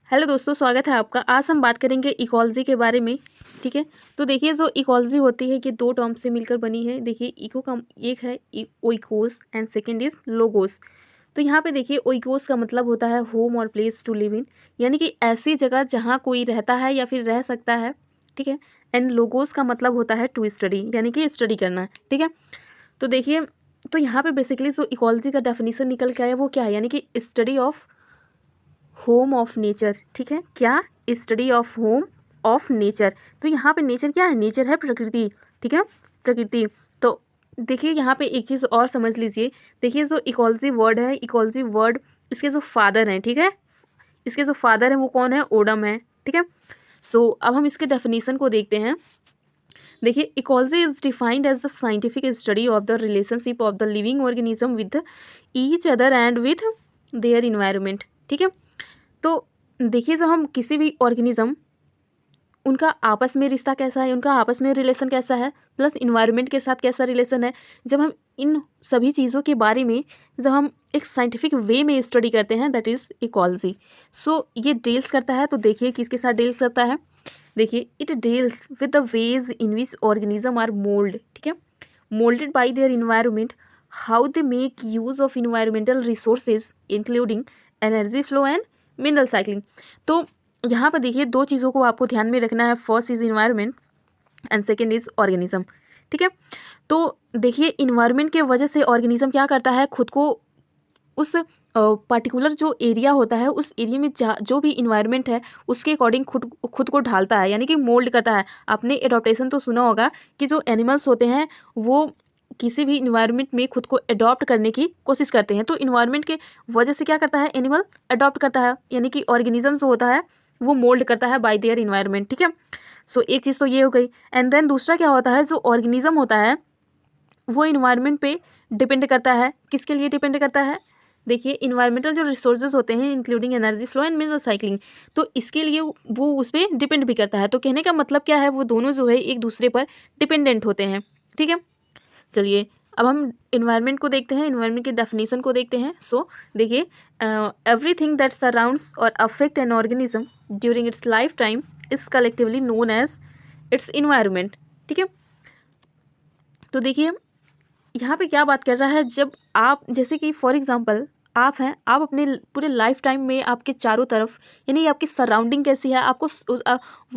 Hello दोस्तों, स्वागत है आपका। आज हम बात करेंगे इकोलॉजी के बारे में। ठीक है, तो देखिए जो इकोलॉजी होती है कि दो टर्म से मिलकर बनी है। देखिए इको का एक है oikos and second is logos. तो यहाँ पे देखिए ओइकोस का मतलब होता है होम और प्लेस टू लिव इन, यानी कि ऐसी जगह जहाँ कोई रहता है या फिर रह सकता है। ठीक है, एंड लोगोस का मतलब होता है टू स्टडी, यानी कि स्टडी करना। ठीक है, तो देखिए तो यहाँ पे बेसिकली जो इकोलॉजी का डेफिनेशन निकल के आया वो क्या है, यानी कि study of home of nature. ठीक है, क्या? Study of home of nature. तो यहाँ पे नेचर क्या है? नेचर है प्रकृति। ठीक है, प्रकृति। तो देखिए यहाँ पे एक चीज़ और समझ लीजिए। देखिए जो इकोलॉजी वर्ड है, इकोलॉजी वर्ड इसके जो फादर हैं, ठीक है, इसके जो फादर हैं वो कौन है? ओडम है। ठीक है, सो अब हम इसके डेफिनेशन को देखते हैं। देखिए ecology is defined as the scientific study of the relationship of the living organism with each other and with their environment. ठीक है, तो देखिए जब हम किसी भी ऑर्गेनिज्म, उनका आपस में रिश्ता कैसा है, उनका आपस में रिलेशन कैसा है, प्लस इन्वायरमेंट के साथ कैसा रिलेशन है, जब हम इन सभी चीज़ों के बारे में जब हम एक साइंटिफिक वे में स्टडी करते हैं, दैट इज़ इकोलॉजी। सो ये डील्स करता है। तो देखिए किसके साथ डील्स करता है? देखिए it deals with the ways in which organism are mold. ठीक है, molded by their environment, how they make use of environmental resources including energy flow and mineral cycling. तो यहाँ पर देखिए दो चीज़ों को आपको ध्यान में रखना है। First is environment and second is organism. ठीक है, तो देखिए इन्वायरमेंट के वजह से ऑर्गेनिज्म क्या करता है, खुद को उस पर्टिकुलर जो एरिया होता है उस एरिया में जो भी इन्वायरमेंट है उसके अकॉर्डिंग खुद को ढालता है, यानी कि मोल्ड करता है। आपने एडॉप्टेशन तो सुना होगा कि जो एनिमल्स होते हैं वो किसी भी इन्वायरमेंट में खुद को अडॉप्ट करने की कोशिश करते हैं। तो इन्वायरमेंट के वजह से क्या करता है, एनिमल अडॉप्ट करता है, यानी कि ऑर्गेनिज्म जो होता है वो मोल्ड करता है बाय देयर इन्वायरमेंट। ठीक है, सो एक चीज़ तो ये हो गई। एंड देन दूसरा क्या होता है, जो ऑर्गेनिज्म होता है वो इन्वायरमेंट पे डिपेंड करता है। किसके लिए डिपेंड करता है? देखिए इन्वायरमेंटल जो रिसोर्सेज होते हैं including energy flow and mineral cycling, तो इसके लिए वो उस पर डिपेंड भी करता है। तो कहने का मतलब क्या है, वो दोनों जो है एक दूसरे पर डिपेंडेंट होते हैं। ठीक है, चलिए अब हम इन्वायरमेंट को देखते हैं, इन्वायरमेंट की डेफिनेशन को देखते हैं। सो देखिए एवरीथिंग दैट सराउंड्स और affect an organism during its life time is collectively known as its environment. ठीक है, तो देखिए यहाँ पे क्या बात कर रहा है, जब आप जैसे कि फॉर एग्जांपल आप हैं, आप अपने पूरे लाइफ टाइम में आपके चारों तरफ, यानी आपकी सराउंडिंग कैसी है, आपको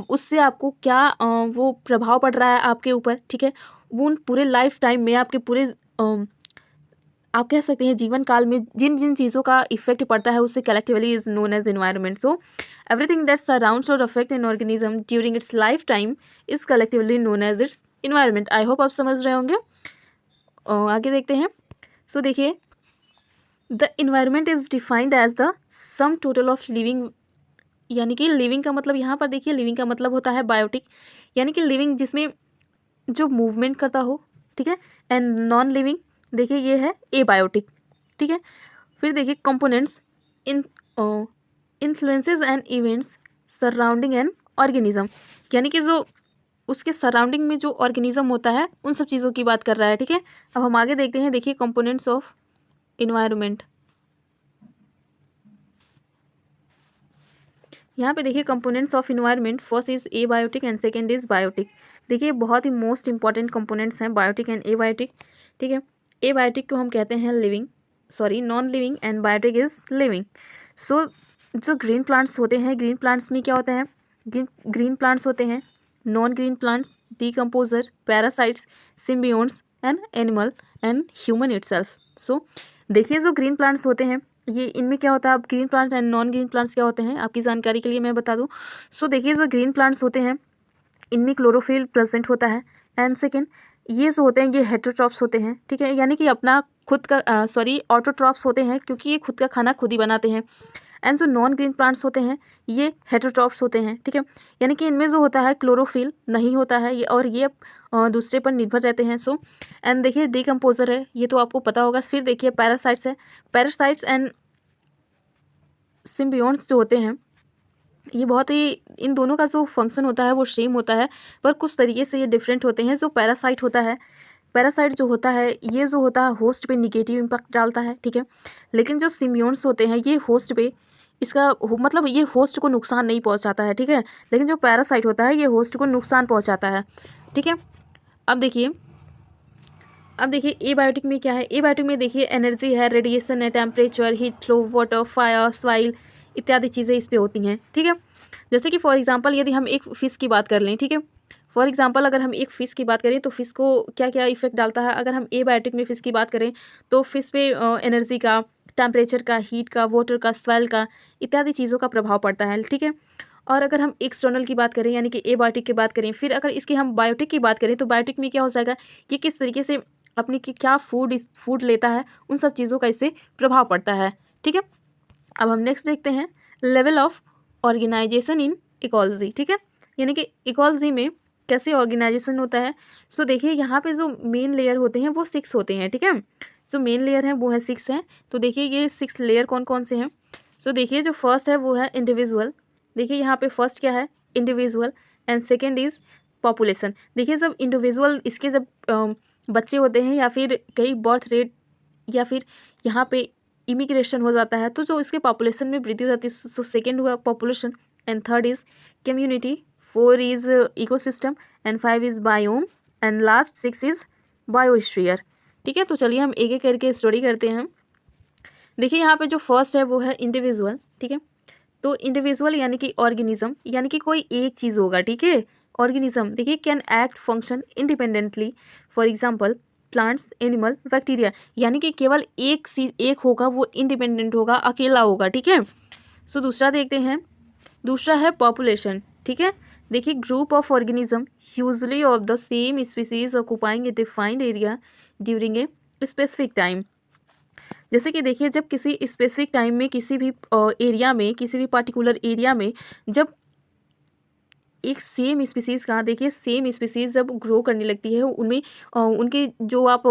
उससे आपको क्या वो प्रभाव पड़ रहा है आपके ऊपर। ठीक है, वो उन पूरे लाइफ टाइम में आपके पूरे आप कह सकते हैं जीवन काल में जिन जिन चीज़ों का इफेक्ट पड़ता है उससे collectively is known as environment. So everything that surrounds और affect an organism during its life time is collectively known as its environment. I hope आप समझ रहे होंगे। आगे देखते हैं। सो देखिए the environment is defined as the sum total of living, यानी कि लिविंग का मतलब यहाँ पर देखिए लिविंग का मतलब होता है बायोटिक, यानी कि लिविंग जिसमें जो मूवमेंट करता हो। ठीक है, एंड नॉन लिविंग देखिए ये है एबायोटिक। ठीक है, फिर देखिए components in influences and events surrounding an organism, यानी कि जो उसके सराउंडिंग में जो ऑर्गेनिज्म होता है उन सब चीज़ों की बात कर रहा है। ठीक है, अब हम आगे देखते हैं। देखिए कंपोनेंट्स ऑफ इन्वायरमेंट, यहाँ पे देखिए components of environment, first is abiotic and second is biotic. देखिए बहुत ही मोस्ट इंपॉर्टेंट कंपोनेंट्स हैं बायोटिक एंड एबायोटिक। ठीक है, एबायोटिक को हम कहते हैं living, sorry non living, and biotic is living. So जो ग्रीन प्लांट्स होते हैं, ग्रीन प्लांट्स में क्या होता है, ग्रीन प्लांट्स होते हैं non green plants, decomposer, parasites, symbionts and animal and human itself. So देखिए जो ग्रीन प्लांट्स होते हैं ये इनमें क्या होता है, अब green plant and non green plants क्या होते हैं आपकी जानकारी के लिए मैं बता दूं। सो देखिए जो ग्रीन प्लांट्स होते हैं इनमें क्लोरोफिल प्रेजेंट होता है, एंड सेकेंड ये जो होते हैं ये हेटरोट्रॉप्स होते हैं। ठीक है, यानी कि अपना खुद का सॉरी ऑटोट्रॉप्स होते हैं क्योंकि ये खुद का खाना खुद ही बनाते हैं। एंड जो नॉन ग्रीन प्लांट्स होते हैं ये हेटरोट्रॉप्स होते हैं। ठीक है, यानी कि इनमें जो होता है क्लोरोफिल नहीं होता है ये, और ये दूसरे पर निर्भर रहते हैं। सो एंड देखिए डीकम्पोजर है, ये तो आपको पता होगा। फिर देखिए पैरासाइट्स है, पैरासाइट्स एंड सिम्बियोन्ट्स जो होते हैं ये बहुत ही, इन दोनों का जो फंक्शन होता है वो सेम होता है पर कुछ तरीके से ये डिफरेंट होते हैं। जो पैरासाइट होता है, पैरासाइट जो होता है ये जो होता है होस्ट पे निगेटिव इम्पैक्ट डालता है। ठीक है, लेकिन जो सिम्बियोन्ट्स होते हैं ये होस्ट पे मतलब ये होस्ट को नुकसान नहीं पहुंचाता है, ठीक है, लेकिन जो पैरासाइट होता है ये होस्ट को नुकसान पहुंचाता है, ठीक है। अब देखिए एबायोटिक में क्या है। एबायोटिक में देखिए एनर्जी है, रेडिएशन है, temperature, heat flow, water, fire, soil इत्यादि चीज़ें इस पे होती हैं, ठीक है। जैसे कि फॉर एग्जांपल यदि हम एक फ़िश की बात कर लें, ठीक है, फॉर एग्जांपल अगर हम एक फ़िश की बात करें तो फ़िश को क्या क्या इफेक्ट डालता है। अगर हम एबायोटिक में फ़िश की बात करें तो फ़िश पे एनर्जी का, टेम्परेचर का, हीट का, वाटर का, सॉइल का इत्यादि चीज़ों का प्रभाव पड़ता है, ठीक है। और अगर हम एक्सटर्नल की बात करें यानी कि एबायोटिक की बात करें, फिर अगर इसकी हम बायोटिक की बात करें तो बायोटिक में क्या हो जाएगा कि किस तरीके से अपनी कि क्या फूड लेता है, उन सब चीज़ों का इस पर प्रभाव पड़ता है, ठीक है। अब हम नेक्स्ट देखते हैं level of organization in ecology, ठीक है, यानी कि इकोलॉजी में कैसे ऑर्गेनाइजेशन होता है। सो देखिए यहाँ पे जो मेन लेयर होते हैं वो 6 होते हैं, ठीक है। जो मेन लेयर हैं वो है 6 हैं। तो देखिए ये 6 लेयर कौन कौन से हैं। सो देखिए जो फर्स्ट है वो है इंडिविजुअल। देखिए यहाँ पे फर्स्ट क्या है, individual, and second is population. देखिए जब इंडिविजुअल इसके जब बच्चे होते हैं या फिर कई बर्थ रेट या फिर यहाँ पे इमिग्रेशन हो जाता है तो जो इसके पॉपुलेशन में वृद्धि हो जाती है। तो सेकेंड हुआ population, and third is community, 4 is ecosystem, and 5 is biome, and last 6 is biosphere, ठीक है। तो चलिए हम एक एक करके स्टडी करते हैं। देखिए यहाँ पे जो फर्स्ट है वो है इंडिविजुअल, ठीक है। तो इंडिविजुअल यानी कि ऑर्गेनिज्म, यानी कि कोई एक चीज़ होगा, ठीक है। ऑर्गेनिज्म देखिए can act function independently, for example plants, animal, bacteria, यानी कि केवल एक होगा, वो इंडिपेंडेंट होगा, अकेला होगा, ठीक है। सो दूसरा देखते हैं, दूसरा है पॉपुलेशन, ठीक है। देखिए group of organism usually of the same species occupying A defined area during a specific time. जैसे कि देखिए जब किसी स्पेसिफिक टाइम में किसी भी एरिया में, किसी भी पर्टिकुलर एरिया में जब एक सेम स्पीसीज़ का, देखिए सेम स्पीसीज़ जब ग्रो करने लगती है उनमें उनके जो आप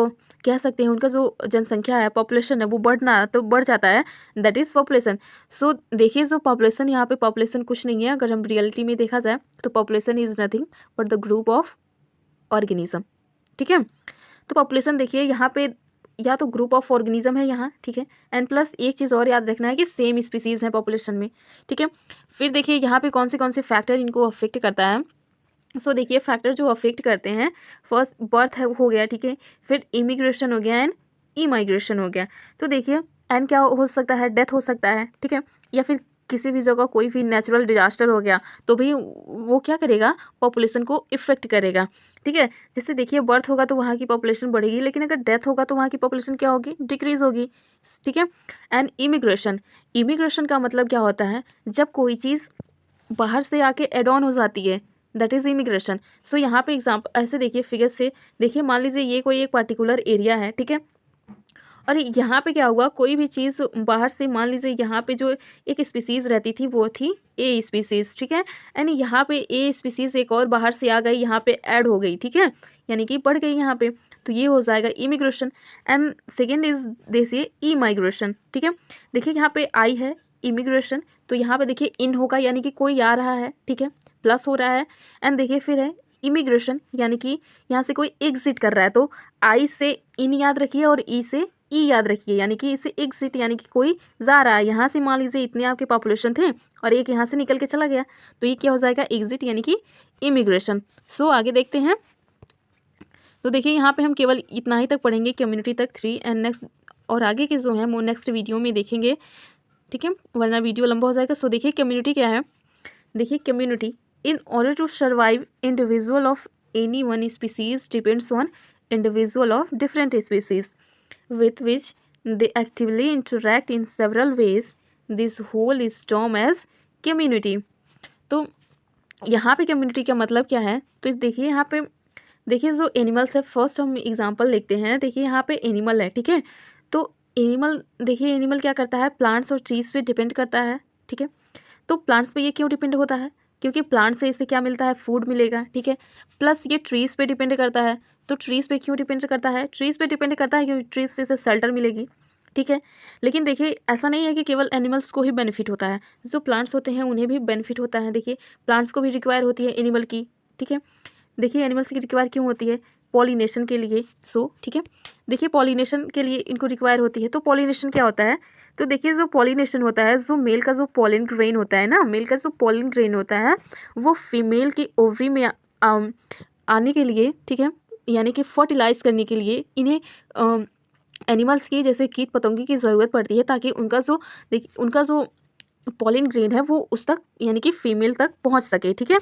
कह सकते हैं उनका जो जनसंख्या है, पॉपुलेशन है, वो बढ़ जाता है, दैट इज़ पॉपुलेशन। सो देखिए जो पॉपुलेशन, यहाँ पे पॉपुलेशन कुछ नहीं है, अगर हम रियलिटी में देखा जाए तो population is nothing but the group of organism, ठीक है। तो पॉपुलेशन देखिए यहाँ पे या तो ग्रुप ऑफ ऑर्गेनिज्म है यहाँ, ठीक है, एंड प्लस एक चीज़ और याद रखना है कि सेम स्पीसीज़ है पॉपुलेशन में, ठीक है। फिर देखिए यहाँ पे कौन से फैक्टर इनको अफेक्ट करता है। सो देखिए फैक्टर जो अफेक्ट करते हैं, फर्स्ट बर्थ है हो गया, ठीक है, फिर इमिग्रेशन हो गया एंड इमाइग्रेशन हो गया। तो देखिए एंड क्या हो सकता है, डेथ हो सकता है, ठीक है, या फिर किसी भी जगह कोई भी नेचुरल डिजास्टर हो गया तो भी वो क्या करेगा, पॉपुलेशन को इफेक्ट करेगा, ठीक है। जैसे देखिए बर्थ होगा तो वहाँ की पॉपुलेशन बढ़ेगी, लेकिन अगर डेथ होगा तो वहाँ की पॉपुलेशन क्या होगी, डिक्रीज होगी, ठीक है। एंड इमिग्रेशन, इमिग्रेशन का मतलब क्या होता है, जब कोई चीज़ बाहर से आके एड ऑन हो जाती है, दैट इज़ इमिग्रेशन। सो यहाँ पे एग्जाम्पल ऐसे देखिए फिगर से, देखिए मान लीजिए ये कोई एक पर्टिकुलर एरिया है, ठीक है, और यहाँ पे क्या हुआ, कोई भी चीज़ बाहर से, मान लीजिए यहाँ पे जो एक स्पीसीज़ रहती थी वो थी ए स्पीसीज़, ठीक है, एंड यहाँ पे ए स्पीसीज़ एक और बाहर से आ गई, यहाँ पे ऐड हो गई, ठीक है, यानी कि बढ़ गई यहाँ पे, तो ये हो जाएगा इमिग्रेशन। एंड सेकेंड इज देखिए ई माइग्रेशन, ठीक है। देखिए यहाँ पे आई है इमिग्रेशन, तो यहाँ पे देखिए इन होगा यानी कि कोई आ रहा है, ठीक है, प्लस हो रहा है, एंड देखिए फिर है इमिग्रेशन यानी कि यहाँ से कोई एग्जिट कर रहा है, तो आई से इन याद रखिए और ई से ई याद रखिए, यानी कि इसे एग्जिट यानी कि कोई जा रहा है, यहाँ से मान लीजिए इतने आपके पॉपुलेशन थे और एक यहाँ से निकल के चला गया, तो ये क्या हो जाएगा, एग्जिट यानी कि इमिग्रेशन। सो आगे देखते हैं। तो देखिए यहाँ पे हम केवल इतना ही तक पढ़ेंगे, कम्युनिटी तक 3, एंड नेक्स्ट और आगे के जो हैं वो नेक्स्ट वीडियो में देखेंगे, ठीक है, वरना वीडियो लंबा हो जाएगा। सो देखिए कम्युनिटी क्या है। देखिए community, in order to survive individual of any one species depends on individual of different species with which they actively interact in several ways. This whole is termed as community. तो यहाँ पे community का मतलब क्या है, तो देखिए यहाँ पे देखिए जो एनिमल्स है, फर्स्ट हम एग्जांपल देखते हैं। देखिए यहाँ पे एनिमल है, ठीक है, तो एनिमल देखिए एनिमल क्या करता है, प्लांट्स और ट्रीज पे डिपेंड करता है, ठीक है। तो प्लांट्स पे ये क्यों डिपेंड होता है, क्योंकि प्लांट से इसे क्या मिलता है, फूड मिलेगा, ठीक है, प्लस ये ट्रीज़ पे डिपेंड करता है। तो ट्रीज़ पे क्यों डिपेंड करता है, ट्रीज़ पे डिपेंड करता है क्योंकि ट्रीज़ से इसे शेल्टर मिलेगी, ठीक है। लेकिन देखिए ऐसा नहीं है कि केवल एनिमल्स को ही बेनिफिट होता है, जो प्लांट्स होते हैं उन्हें भी बेनिफिट होता है। देखिए प्लांट्स को भी रिक्वायर होती है एनिमल की, ठीक है। देखिए एनिमल्स की रिक्वायर क्यों होती है, पॉलिनेशन के लिए, सो ठीक है। देखिए पॉलिनेशन के लिए इनको रिक्वायर होती है। तो पॉलिनेशन क्या होता है, तो देखिए जो पॉलिनेशन होता है, जो मेल का जो पॉलन ग्रेन होता है ना, मेल का जो पॉलन ग्रेन होता है वो फीमेल की ओवरी में आने के लिए, ठीक है, यानी कि फर्टिलाइज करने के लिए इन्हें एनिमल्स की जैसे कीट पतंगे की ज़रूरत पड़ती है, ताकि उनका जो पॉलिन ग्रेन है वो उस तक यानी कि फीमेल तक पहुंच सके, ठीक है।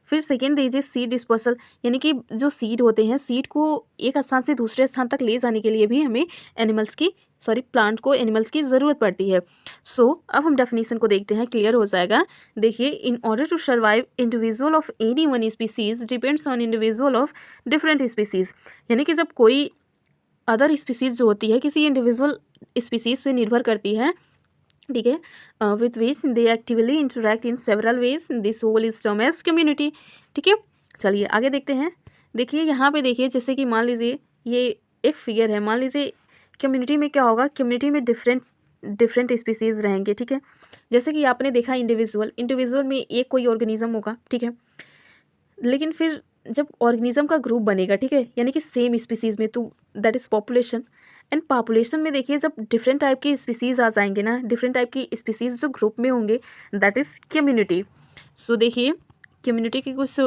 फिर सेकेंड दीजिए सीड डिस्पर्सल, यानी कि जो सीड होते हैं, सीड को एक स्थान से दूसरे स्थान तक ले जाने के लिए भी हमें प्लांट को एनिमल्स की ज़रूरत पड़ती है। अब हम डेफिनेशन को देखते हैं, क्लियर हो जाएगा। देखिए, in order to survive individual of any one species depends on individual of different species, यानी कि जब कोई अदर स्पीसीज जो होती है किसी इंडिविजुअल स्पीसीज पे निर्भर करती है, ठीक है, with which they actively interact in several ways, this whole is term as community, ठीक है। चलिए आगे देखते हैं। देखिए यहाँ पे देखिए, जैसे कि मान लीजिए ये एक फिगर है, मान लीजिए कम्युनिटी में क्या होगा, कम्युनिटी में डिफरेंट स्पीसीज रहेंगे, ठीक है। जैसे कि आपने देखा इंडिविजुअल में एक कोई ऑर्गेनिज्म होगा, ठीक है, लेकिन फिर जब ऑर्गेनिज्म का ग्रुप बनेगा, ठीक है, यानी कि सेम स्पीसीज में, तो that is population. And population में देखिए जब डिफरेंट टाइप की स्पीसीज आ जाएंगे ना, डिफरेंट टाइप की स्पीसीज जो ग्रुप में होंगे, दैट इज कम्युनिटी। देखिए कम्युनिटी की कुछ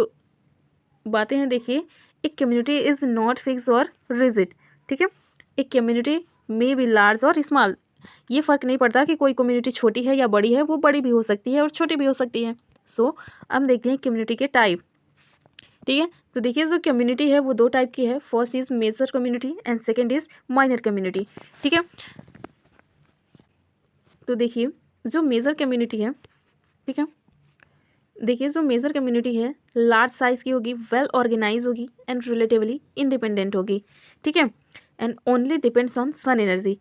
बातें हैं। देखिए, एक कम्युनिटी इज नॉट फिक्स और रिजिड, ठीक है। एक कम्युनिटी मे बी लार्ज और स्मॉल, ये फ़र्क नहीं पड़ता कि कोई कम्युनिटी छोटी है या बड़ी है, वो बड़ी भी हो सकती है और छोटी भी हो सकती है। अब देखते हैं कम्युनिटी के टाइप, ठीक है। तो देखिए जो कम्युनिटी है वो दो टाइप की है, first is major community and second is minor community, ठीक है। तो देखिए जो मेजर कम्युनिटी है, ठीक है, देखिए जो मेजर कम्युनिटी है लार्ज साइज की होगी, वेल ऑर्गेनाइज होगी एंड रिलेटिवली इंडिपेंडेंट होगी, ठीक है, and only depends on sun energy.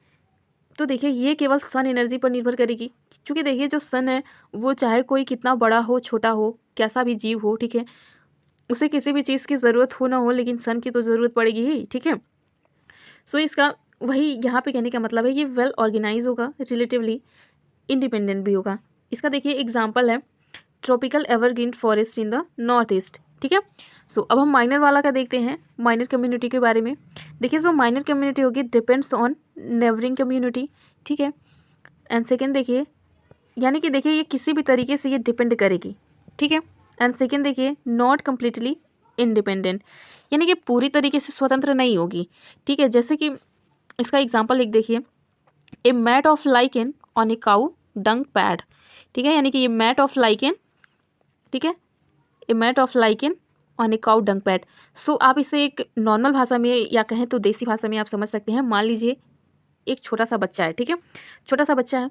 तो देखिए ये केवल सन एनर्जी पर निर्भर करेगी, क्योंकि देखिए जो सन है वो चाहे कोई कितना बड़ा हो, छोटा हो, कैसा भी जीव हो, ठीक है, उसे किसी भी चीज़ की ज़रूरत हो ना हो, लेकिन सन की तो ज़रूरत पड़ेगी ही, ठीक है। इसका वही यहाँ पे कहने का मतलब है, ये वेल ऑर्गेनाइज होगा, रिलेटिवली इंडिपेंडेंट भी होगा। इसका देखिए एग्जांपल है tropical evergreen forest in the north east, ठीक है। अब हम माइनर वाला का देखते हैं, माइनर कम्युनिटी के बारे में। देखिए जो माइनर कम्युनिटी होगी डिपेंड्स ऑन नेबरिंग कम्युनिटी, ठीक है, एंड सेकेंड देखिए, यानी कि देखिए ये किसी भी तरीके से ये डिपेंड करेगी, ठीक है, एंड सेकेंड देखिए नॉट कम्प्लीटली इंडिपेंडेंट, यानी कि पूरी तरीके से स्वतंत्र नहीं होगी, ठीक है। जैसे कि इसका एग्जांपल एक देखिए, a mat of lichen on a cow dung pad, ठीक है, यानी कि ये मैट ऑफ लाइकेन, ठीक है, a mat of lichen on a cow dung pad. आप इसे एक नॉर्मल भाषा में या कहें तो देसी भाषा में आप समझ सकते हैं। मान लीजिए एक छोटा सा बच्चा है, ठीक है, छोटा सा बच्चा है,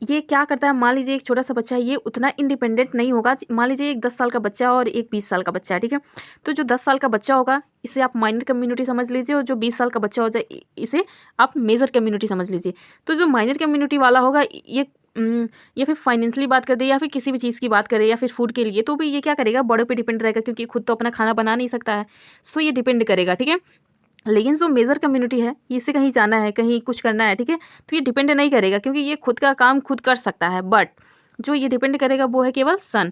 ये क्या करता है, मान लीजिए एक छोटा सा बच्चा है, ये उतना इंडिपेंडेंट नहीं होगा। मान लीजिए एक 10 साल का बच्चा है और एक 20 साल का बच्चा है, ठीक है, तो जो 10 साल का बच्चा होगा इसे आप माइनर कम्युनिटी समझ लीजिए, और जो 20 साल का बच्चा हो जाए इसे आप मेजर कम्युनिटी समझ लीजिए। तो जो माइनर कम्युनिटी वाला होगा ये या फिर फाइनेंशियली बात कर दे या फिर किसी भी चीज़ की बात करे या फिर फूड के लिए, तो भी ये क्या करेगा, बड़ों पे डिपेंड रहेगा, क्योंकि खुद तो अपना खाना बना नहीं सकता है। ये डिपेंड करेगा, ठीक है। लेकिन जो मेजर कम्युनिटी है, इसे कहीं जाना है, कहीं कुछ करना है, ठीक है, तो ये डिपेंड नहीं करेगा, क्योंकि ये खुद का काम खुद कर सकता है, बट जो ये डिपेंड करेगा वो है केवल सन।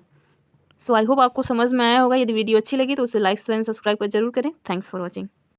आई होप आपको समझ में आया होगा। यदि वीडियो अच्छी लगी तो उसे लाइक, शेयर एंड सब्सक्राइब पर जरूर करें। Thanks for watching.